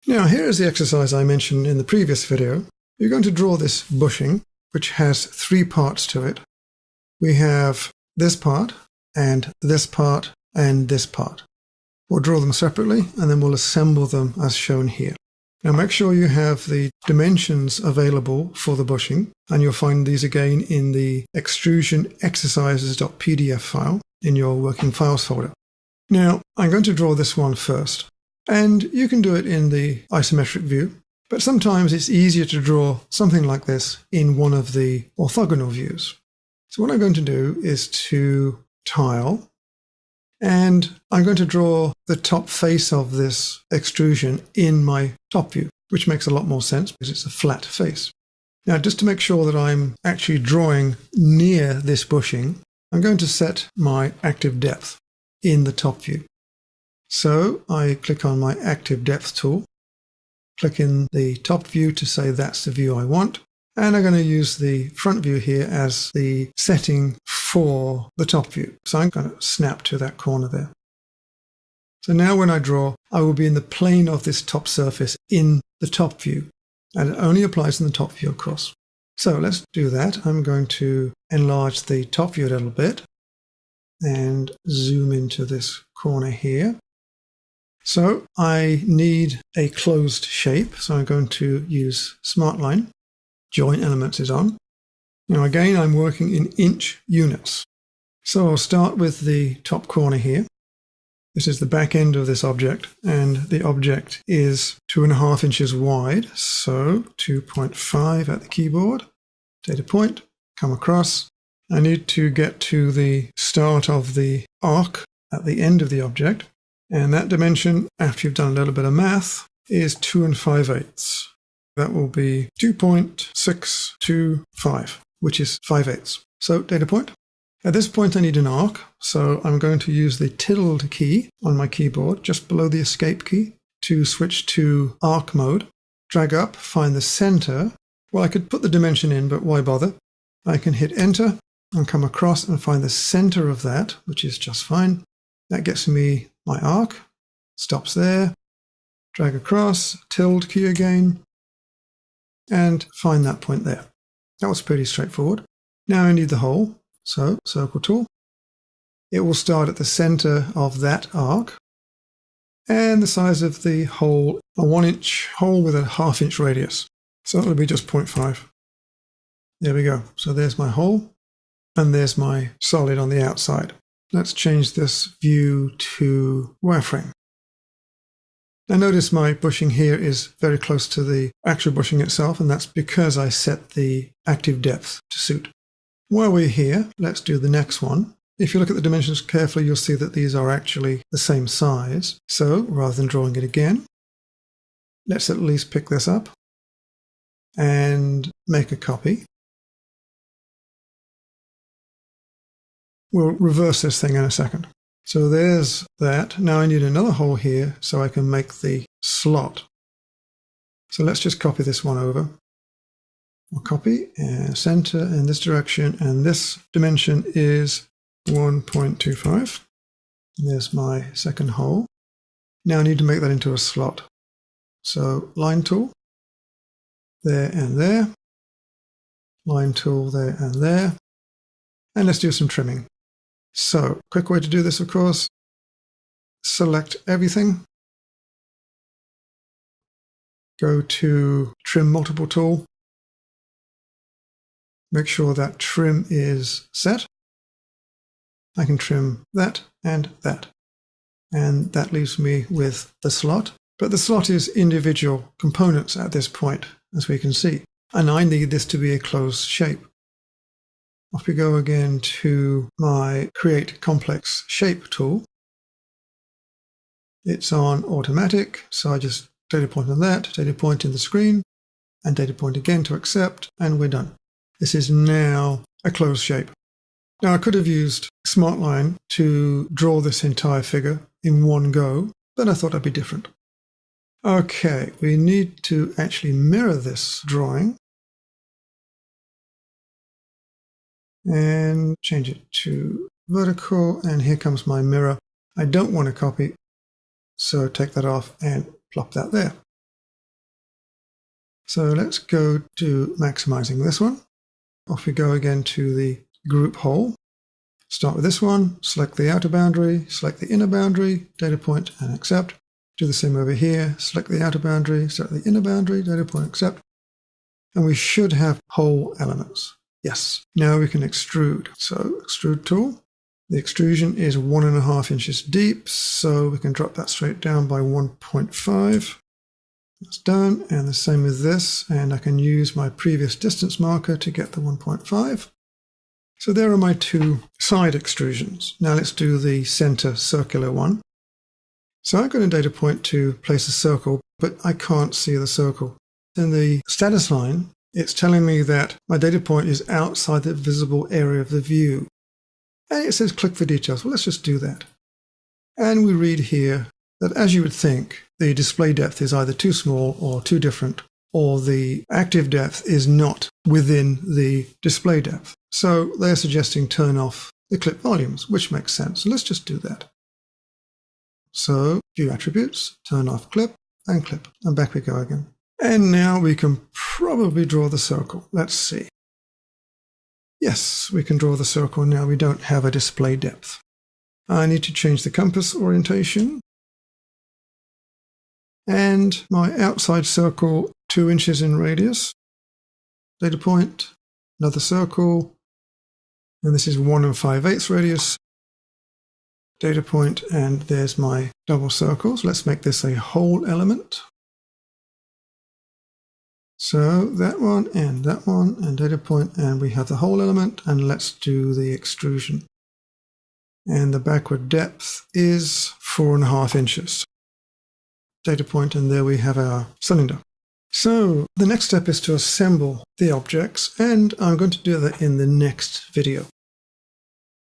Now here is the exercise I mentioned in the previous video. You're going to draw this bushing, which has three parts to it. We have this part, and this part, and this part. We'll draw them separately, and then we'll assemble them as shown here. Now make sure you have the dimensions available for the bushing, and you'll find these again in the extrusion exercises.pdf file in your working files folder. Now I'm going to draw this one first, and you can do it in the isometric view, but sometimes it's easier to draw something like this in one of the orthogonal views. So what I'm going to do is to tile, and I'm going to draw the top face of this extrusion in my top view, which makes a lot more sense because it's a flat face. Now, just to make sure that I'm actually drawing near this bushing, I'm going to set my active depth in the top view. So I click on my active depth tool, click in the top view to say that's the view I want, and I'm going to use the front view here as the setting for the top view. So I'm going to snap to that corner there. So now when I draw, I will be in the plane of this top surface in the top view, and it only applies in the top view, of course. So let's do that. I'm going to enlarge the top view a little bit and zoom into this corner here. So I need a closed shape, so I'm going to use SmartLine. Join Elements is on. Now again, I'm working in inch units. So I'll start with the top corner here. This is the back end of this object, and the object is 2.5 inches wide, so 2.5 at the keyboard. Data point, come across. I need to get to the start of the arc at the end of the object, and that dimension, after you've done a little bit of math, is 2 5/8. That will be 2.625, which is 5/8. So data point. At this point I need an arc, so I'm going to use the tilde key on my keyboard just below the escape key to switch to arc mode. Drag up, find the center. Well, I could put the dimension in, but why bother? I can hit enter and come across and find the center of that, which is just fine. That gets me my arc. Stops there. Drag across, tilde key again, and find that point there. That was pretty straightforward. Now I need the hole, so circle tool. It will start at the center of that arc, and the size of the hole, a 1-inch hole with a 1/2 inch radius. So it'll be just 0.5. There we go. So there's my hole, and there's my solid on the outside. Let's change this view to wireframe. Now notice my bushing here is very close to the actual bushing itself, and that's because I set the active depth to suit. While we're here, let's do the next one. If you look at the dimensions carefully, you'll see that these are actually the same size. So rather than drawing it again, let's at least pick this up and make a copy. We'll reverse this thing in a second. So there's that. Now I need another hole here so I can make the slot. So let's just copy this one over. We'll copy and center in this direction, and this dimension is 1.25. There's my second hole. Now I need to make that into a slot. So line tool, there and there. Line tool, there and there. And let's do some trimming. So, quick way to do this, of course, select everything, go to Trim Multiple tool, make sure that trim is set. I can trim that, and that leaves me with the slot. But the slot is individual components at this point, as we can see, and I need this to be a closed shape. Off we go again to my Create Complex Shape tool. It's on automatic, so I just data point on that, data point in the screen, and data point again to accept, and we're done. This is now a closed shape. Now I could have used SmartLine to draw this entire figure in one go, but I thought I'd be different. Okay, we need to actually mirror this drawing and change it to vertical, and here comes my mirror. I don't want to copy, so take that off and plop that there. So let's go to maximizing this one. Off we go again to the group hole. Start with this one, select the outer boundary, select the inner boundary, data point, and accept. Do the same over here, select the outer boundary, select the inner boundary, data point, accept. And we should have hole elements. Yes, now we can extrude. So extrude tool. The extrusion is 1.5 inches deep, so we can drop that straight down by 1.5. That's done, and the same with this, and I can use my previous distance marker to get the 1.5. So there are my two side extrusions. Now let's do the center circular one. So I've got a data point to place a circle, but I can't see the circle. In the status line, it's telling me that my data point is outside the visible area of the view. And it says click for details. Well, let's just do that. And we read here that, as you would think, the display depth is either too small or too different, or the active depth is not within the display depth. So they're suggesting turn off the clip volumes, which makes sense. So let's just do that. So view attributes, turn off clip, and clip. And back we go again. And now we can probably draw the circle. Let's see. Yes, we can draw the circle now. We don't have a display depth. I need to change the compass orientation. And my outside circle, 2 inches in radius. Data point, another circle. And this is 1 5/8 radius. Data point, and there's my double circles. Let's make this a whole element. So that one, and data point, and we have the whole element, and let's do the extrusion. And the backward depth is 4.5 inches. Data point, and there we have our cylinder. So the next step is to assemble the objects, and I'm going to do that in the next video.